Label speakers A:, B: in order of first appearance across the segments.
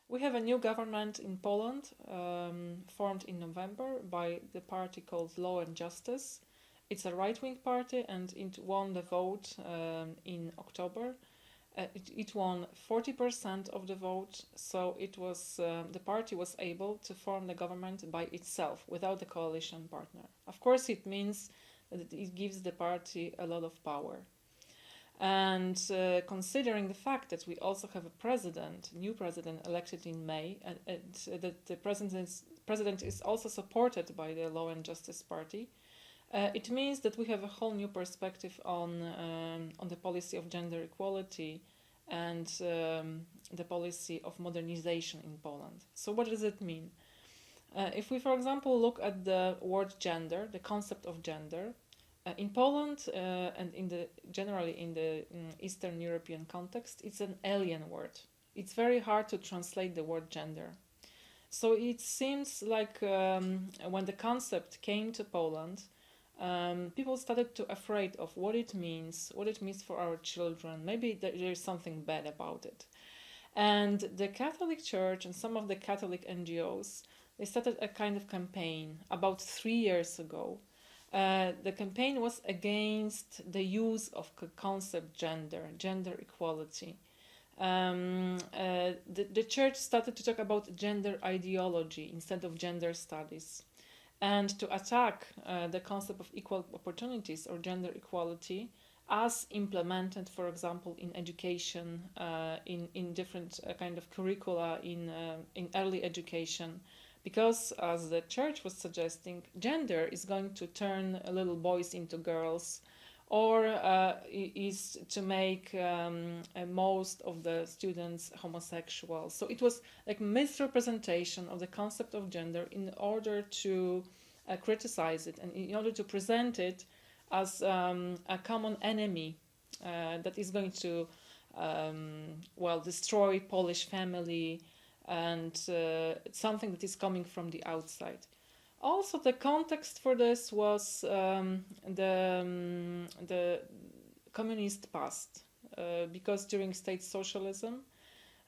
A: We have a new government in Poland, formed in November by the party called Law and Justice. It's a right-wing party, and it won the vote in October. It won 40% of the vote, so it was the party was able to form the government by itself without a coalition partner. Of course, it means that it gives the party a lot of power. And considering the fact that we also have a new president elected in May, and that the president is also supported by the Law and Justice Party, it means that we have a whole new perspective on the policy of gender equality and the policy of modernization in Poland. So what does it mean? If we, for example, look at the word gender, the concept of gender, in Poland and generally in the Eastern European context, it's an alien word. It's very hard to translate the word gender. So it seems like when the concept came to Poland, people started to afraid of what it means for our children. Maybe there's something bad about it. And the Catholic Church and some of the Catholic NGOs, they started a kind of campaign about 3 years ago. The campaign was against the use of the concept gender equality. The church started to talk about gender ideology instead of gender studies, and to attack the concept of equal opportunities or gender equality as implemented, for example, in education, in different kind of curricula in early education. Because, as the church was suggesting, gender is going to turn little boys into girls, or is to make most of the students homosexual. So it was like misrepresentation of the concept of gender in order to criticize it and in order to present it as a common enemy that is going to destroy Polish family, and something that is coming from the outside. Also, the context for this was the communist past, because during state socialism,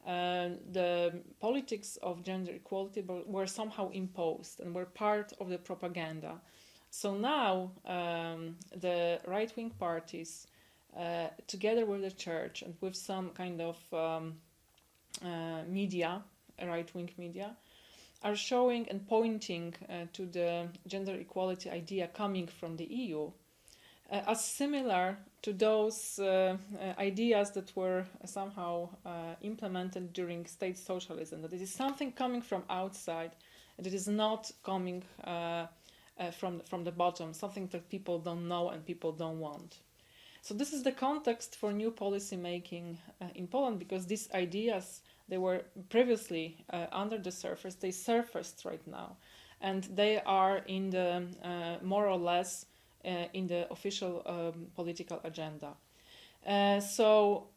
A: the politics of gender equality were somehow imposed and were part of the propaganda. So now the right-wing parties, together with the church and with some kind of media, right-wing media, are showing and pointing to the gender equality idea coming from the EU as similar to those ideas that were somehow implemented during state socialism, that it is something coming from outside, and it is not coming from the bottom, something that people don't know and people don't want. So this is the context for new policy making in Poland, because these ideas, they were previously under the surface, they surfaced right now, and they are in the more or less in the official political agenda. So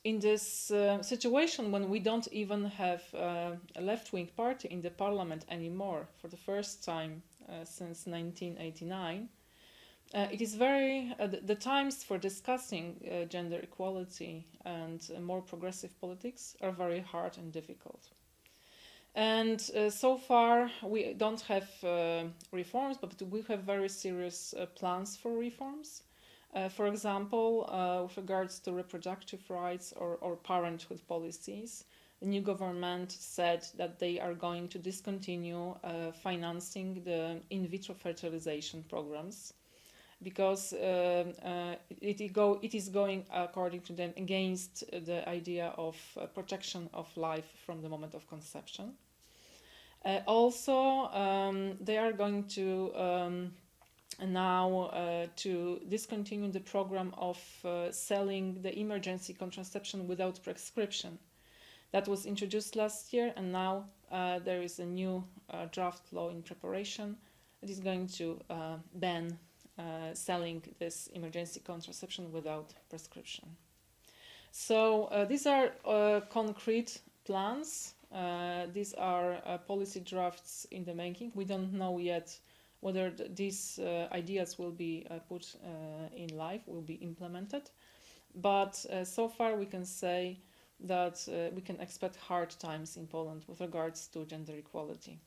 A: in this situation, when we don't even have a left-wing party in the parliament anymore for the first time since 1989, it is the times for discussing gender equality and more progressive politics are very hard and difficult. And so far we don't have reforms, but we have very serious plans for reforms. For example, with regards to reproductive rights or parenthood policies, the new government said that they are going to discontinue financing the in vitro fertilization programs, because it is going, according to them, against the idea of protection of life from the moment of conception. Also, they are going to now to discontinue the program of selling the emergency contraception without prescription. That was introduced last year, and now there is a new draft law in preparation that is going to ban selling this emergency contraception without prescription. So these are concrete plans. These are policy drafts in the making. We don't know yet whether these ideas will be put in life, will be implemented. But so far we can say that we can expect hard times in Poland with regards to gender equality.